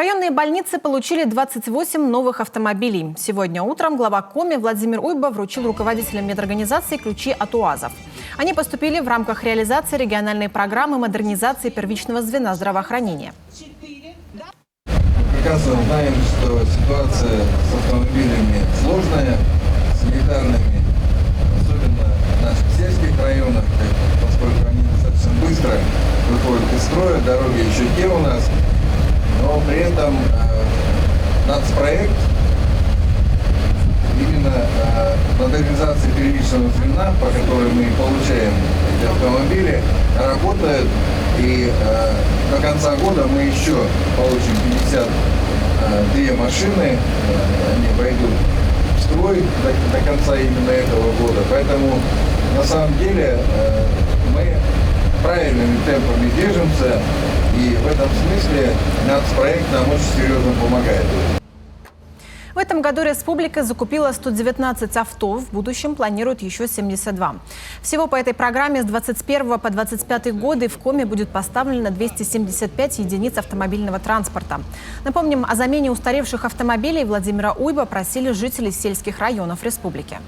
Районные больницы получили 28 новых автомобилей. Сегодня утром глава Коми Владимир Уйба вручил руководителям медорганизации ключи от УАЗов. Они поступили в рамках реализации региональной программы модернизации первичного звена здравоохранения. Прекрасно знаем, что ситуация с автомобилями сложная, санитарными, особенно в наших сельских районах, поскольку они достаточно быстро выходят из строя, дороги еще те у нас, но при этом нацпроект именно модернизации первичного звена, по которой мы получаем эти автомобили, работает, и до конца года мы еще получим 52 машины, они войдут в строй до конца именно этого года, поэтому на самом деле мы правильными темпами движемся, и в этом смысле нацпроект нам очень серьезно помогает. В этом году республика закупила 119 авто, в будущем планируют еще 72. Всего по этой программе с 21 по 25 годы в Коми будет поставлено 275 единиц автомобильного транспорта. Напомним, о замене устаревших автомобилей Владимира Уйба просили жители сельских районов республики.